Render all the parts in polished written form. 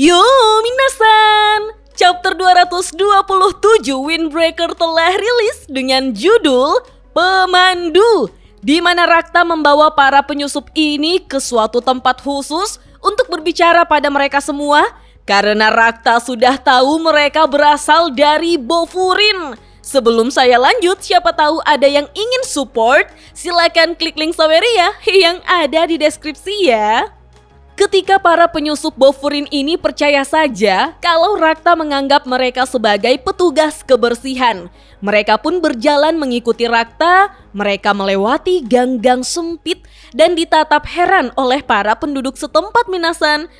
Yo minasan, chapter 227 Windbreaker telah rilis dengan judul Pemandu, di mana Rakta membawa para penyusup ini ke suatu tempat khusus untuk berbicara pada mereka semua, karena Rakta sudah tahu mereka berasal dari Bofurin. Sebelum saya lanjut, siapa tahu ada yang ingin support, silakan klik link Saweria yang ada di deskripsi ya. Ketika para penyusup Bofurin ini percaya saja kalau Rakta menganggap mereka sebagai petugas kebersihan. Mereka pun berjalan mengikuti Rakta, mereka melewati gang-gang sempit dan ditatap heran oleh para penduduk setempat minasan.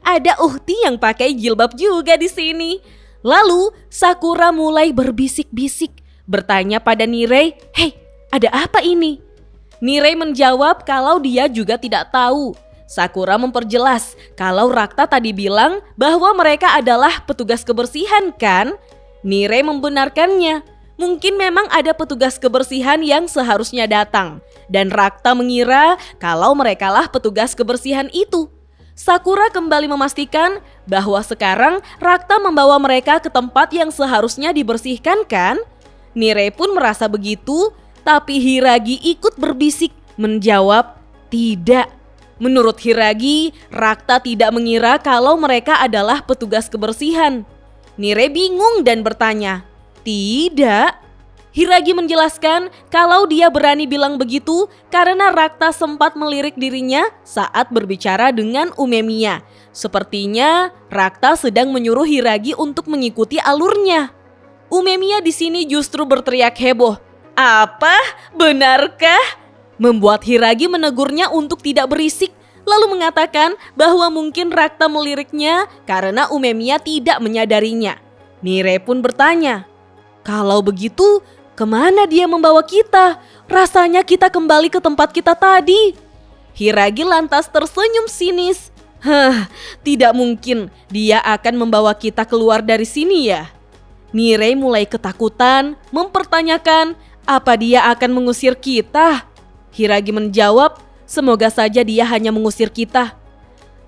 Ada uhti yang pakai jilbab juga di sini. Lalu Sakura mulai berbisik-bisik, bertanya pada Nirei, "Hei, ada apa ini?" Nirei menjawab kalau dia juga tidak tahu. Sakura memperjelas kalau Rakta tadi bilang bahwa mereka adalah petugas kebersihan kan? Nirei membenarkannya. Mungkin memang ada petugas kebersihan yang seharusnya datang. Dan Rakta mengira kalau merekalah petugas kebersihan itu. Sakura kembali memastikan bahwa sekarang Rakta membawa mereka ke tempat yang seharusnya dibersihkan kan? Nirei pun merasa begitu, tapi Hiragi ikut berbisik menjawab tidak. Menurut Hiragi, Rakta tidak mengira kalau mereka adalah petugas kebersihan. Nirei bingung dan bertanya, "Tidak?" Hiragi menjelaskan kalau dia berani bilang begitu karena Rakta sempat melirik dirinya saat berbicara dengan Umemiya. Sepertinya Rakta sedang menyuruh Hiragi untuk mengikuti alurnya. Umemiya di sini justru berteriak heboh, "Apa? Benarkah?" Membuat Hiragi menegurnya untuk tidak berisik, lalu mengatakan bahwa mungkin Rakta meliriknya karena Umemiya tidak menyadarinya. Nirei pun bertanya, "Kalau begitu, kemana dia membawa kita? Rasanya kita kembali ke tempat kita tadi." Hiragi lantas tersenyum sinis. Tidak mungkin dia akan membawa kita keluar dari sini ya?" Nirei mulai ketakutan, mempertanyakan apa dia akan mengusir kita. Hiragi menjawab, "Semoga saja dia hanya mengusir kita."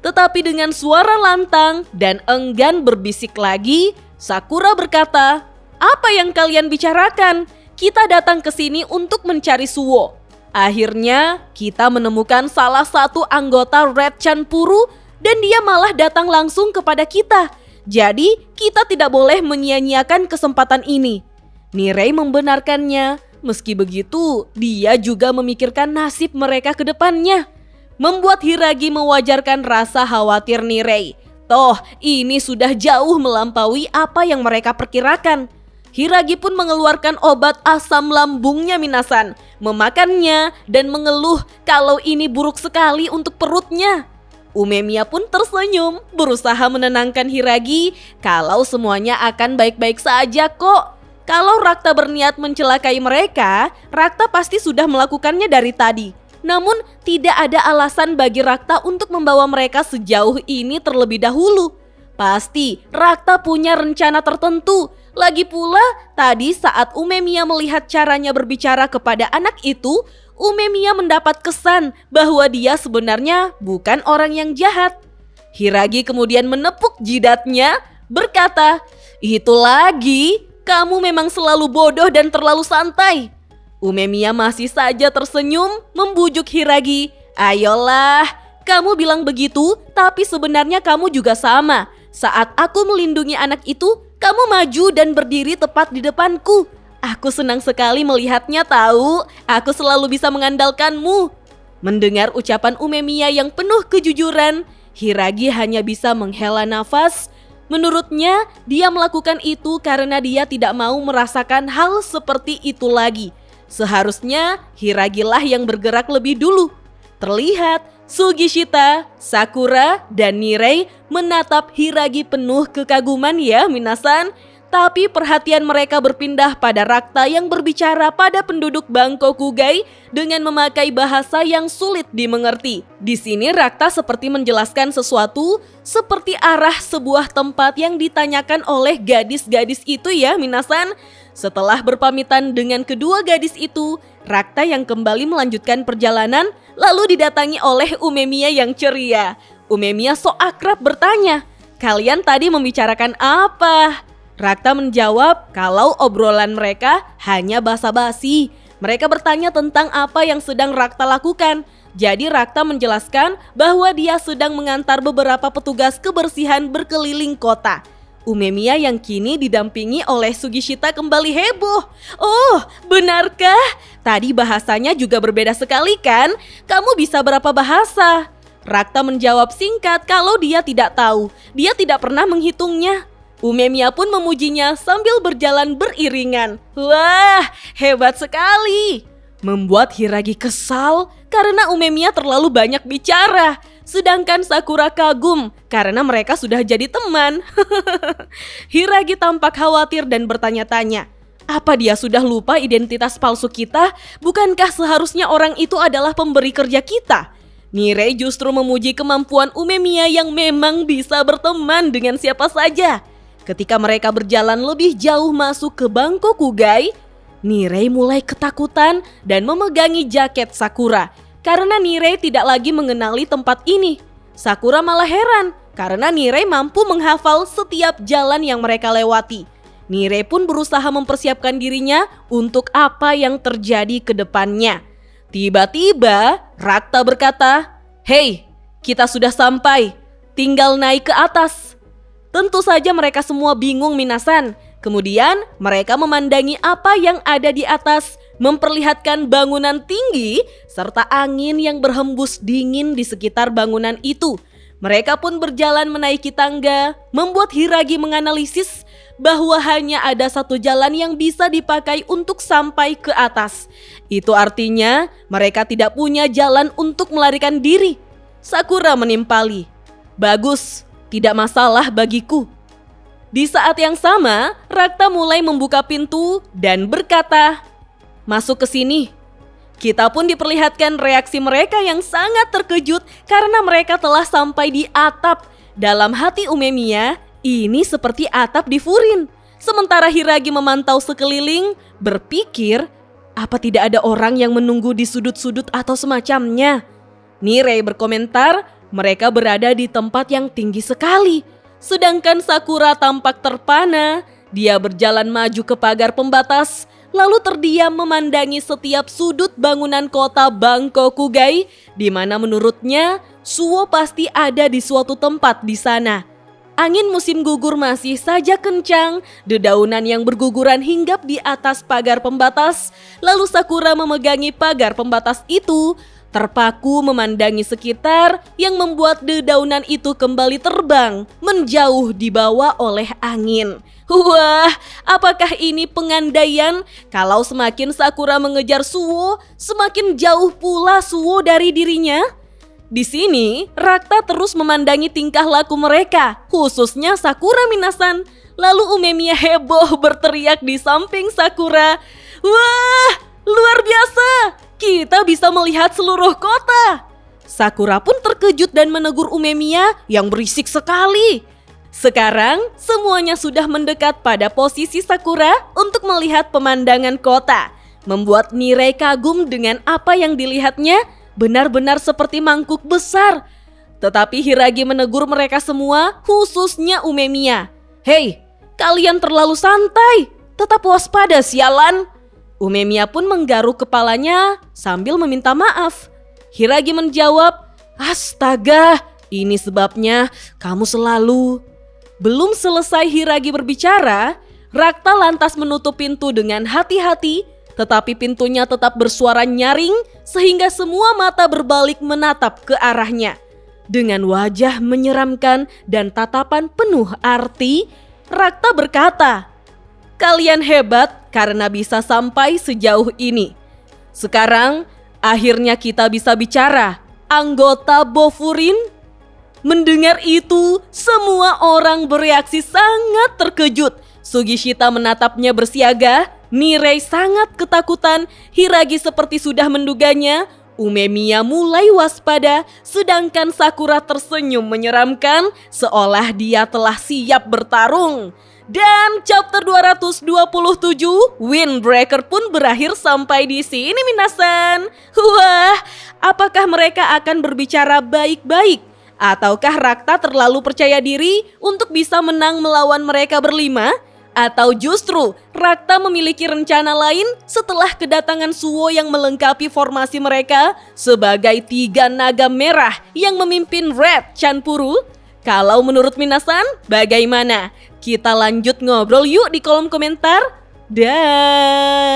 Tetapi dengan suara lantang dan enggan berbisik lagi, Sakura berkata, "Apa yang kalian bicarakan? Kita datang ke sini untuk mencari Suwo. Akhirnya kita menemukan salah satu anggota Red Chan Puru dan dia malah datang langsung kepada kita. Jadi kita tidak boleh menyia-nyiakan kesempatan ini." Nirei membenarkannya. Meski begitu, dia juga memikirkan nasib mereka ke depannya. Membuat Hiragi mewajarkan rasa khawatir Nirei. Toh, ini sudah jauh melampaui apa yang mereka perkirakan. Hiragi pun mengeluarkan obat asam lambungnya minasan, memakannya dan mengeluh kalau ini buruk sekali untuk perutnya. Umemiya pun tersenyum, berusaha menenangkan Hiragi kalau semuanya akan baik-baik saja kok. Kalau Rakta berniat mencelakai mereka, Rakta pasti sudah melakukannya dari tadi. Namun tidak ada alasan bagi Rakta untuk membawa mereka sejauh ini terlebih dahulu. Pasti Rakta punya rencana tertentu. Lagi pula, tadi saat Umemiya melihat caranya berbicara kepada anak itu, Umemiya mendapat kesan bahwa dia sebenarnya bukan orang yang jahat. Hiragi kemudian menepuk jidatnya, berkata, "Itu lagi. Kamu memang selalu bodoh dan terlalu santai." Umemiya masih saja tersenyum membujuk Hiragi. "Ayolah, kamu bilang begitu, tapi sebenarnya kamu juga sama. Saat aku melindungi anak itu, kamu maju dan berdiri tepat di depanku. Aku senang sekali melihatnya tahu, aku selalu bisa mengandalkanmu." Mendengar ucapan Umemiya yang penuh kejujuran, Hiragi hanya bisa menghela nafas. Menurutnya, dia melakukan itu karena dia tidak mau merasakan hal seperti itu lagi. Seharusnya Hiragilah yang bergerak lebih dulu. Terlihat Sugishita, Sakura, dan Nirei menatap Hiragi penuh kekaguman ya minasan. Tapi perhatian mereka berpindah pada Rakta yang berbicara pada penduduk Bangkokugai dengan memakai bahasa yang sulit dimengerti. Di sini Rakta seperti menjelaskan sesuatu seperti arah sebuah tempat yang ditanyakan oleh gadis-gadis itu ya minasan. Setelah berpamitan dengan kedua gadis itu, Rakta yang kembali melanjutkan perjalanan lalu didatangi oleh Umemiya yang ceria. Umemiya sok akrab bertanya, kalian tadi membicarakan apa? Rakta menjawab kalau obrolan mereka hanya basa-basi. Mereka bertanya tentang apa yang sedang Rakta lakukan. Jadi Rakta menjelaskan bahwa dia sedang mengantar beberapa petugas kebersihan berkeliling kota. Umemiya yang kini didampingi oleh Sugishita kembali heboh. Oh, benarkah? Tadi bahasanya juga berbeda sekali kan? Kamu bisa berapa bahasa? Rakta menjawab singkat kalau dia tidak tahu. Dia tidak pernah menghitungnya. Umemiya pun memujinya sambil berjalan beriringan. Wah, hebat sekali. Membuat Hiragi kesal karena Umemiya terlalu banyak bicara. Sedangkan Sakura kagum karena mereka sudah jadi teman. Hiragi tampak khawatir dan bertanya-tanya, apa dia sudah lupa identitas palsu kita? Bukankah seharusnya orang itu adalah pemberi kerja kita? Nirei justru memuji kemampuan Umemiya yang memang bisa berteman dengan siapa saja. Ketika mereka berjalan lebih jauh masuk ke Bangkokugai, Nirei mulai ketakutan dan memegangi jaket Sakura. Karena Nirei tidak lagi mengenali tempat ini. Sakura malah heran karena Nirei mampu menghafal setiap jalan yang mereka lewati. Nirei pun berusaha mempersiapkan dirinya untuk apa yang terjadi ke depannya. Tiba-tiba Rakta berkata, "Hei, kita sudah sampai. Tinggal naik ke atas." Tentu saja mereka semua bingung Minasan. Kemudian mereka memandangi apa yang ada di atas, memperlihatkan bangunan tinggi serta angin yang berhembus dingin di sekitar bangunan itu. Mereka pun berjalan menaiki tangga, membuat Hiragi menganalisis bahwa hanya ada satu jalan yang bisa dipakai untuk sampai ke atas. Itu artinya mereka tidak punya jalan untuk melarikan diri. Sakura menimpali. Bagus, tidak masalah bagiku. Di saat yang sama, Rakta mulai membuka pintu dan berkata, "Masuk ke sini." Kita pun diperlihatkan reaksi mereka yang sangat terkejut karena mereka telah sampai di atap. Dalam hati Umemiya, ini seperti atap di Furin. Sementara Hiragi memantau sekeliling, berpikir, apa tidak ada orang yang menunggu di sudut-sudut atau semacamnya? Nirei berkomentar, mereka berada di tempat yang tinggi sekali. Sedangkan Sakura tampak terpana. Dia berjalan maju ke pagar pembatas, lalu terdiam memandangi setiap sudut bangunan kota Bangkokugai, di mana menurutnya Suo pasti ada di suatu tempat di sana. Angin musim gugur masih saja kencang, dedaunan yang berguguran hinggap di atas pagar pembatas, lalu Sakura memegangi pagar pembatas itu, terpaku memandangi sekitar yang membuat dedaunan itu kembali terbang, menjauh dibawa oleh angin. Wah, apakah ini pengandaian? Kalau semakin Sakura mengejar Suo, semakin jauh pula Suo dari dirinya. Di sini, Rakta terus memandangi tingkah laku mereka, khususnya Sakura Minasan. Lalu Umemiya heboh berteriak di samping Sakura, "Wah, luar biasa! Kita bisa melihat seluruh kota." Sakura pun terkejut dan menegur Umemiya yang berisik sekali. Sekarang semuanya sudah mendekat pada posisi Sakura untuk melihat pemandangan kota. Membuat Nirei kagum dengan apa yang dilihatnya, benar-benar seperti mangkuk besar. Tetapi Hiragi menegur mereka semua, khususnya Umemiya. "Hei, kalian terlalu santai. Tetap waspada sialan." Umemiya pun menggaruk kepalanya sambil meminta maaf. Hiragi menjawab, "Astaga, ini sebabnya kamu selalu..." Belum selesai Hiragi berbicara, Rakta lantas menutup pintu dengan hati-hati, tetapi pintunya tetap bersuara nyaring sehingga semua mata berbalik menatap ke arahnya. Dengan wajah menyeramkan dan tatapan penuh arti, Rakta berkata, "Kalian hebat karena bisa sampai sejauh ini. Sekarang akhirnya kita bisa bicara, anggota Bofurin." Mendengar itu, semua orang bereaksi sangat terkejut. Sugishita menatapnya bersiaga, Nirei sangat ketakutan, Hiragi seperti sudah menduganya, Umemiya mulai waspada, sedangkan Sakura tersenyum menyeramkan seolah dia telah siap bertarung. Dan chapter 227 Windbreaker pun berakhir sampai di sini Minasan. Wah, apakah mereka akan berbicara baik-baik? Ataukah Rakta terlalu percaya diri untuk bisa menang melawan mereka berlima? Atau justru Rakta memiliki rencana lain setelah kedatangan Suwo yang melengkapi formasi mereka sebagai 3 naga merah yang memimpin Red Chanpuru? Kalau menurut Minasan, bagaimana? Kita lanjut ngobrol yuk di kolom komentar. Dah.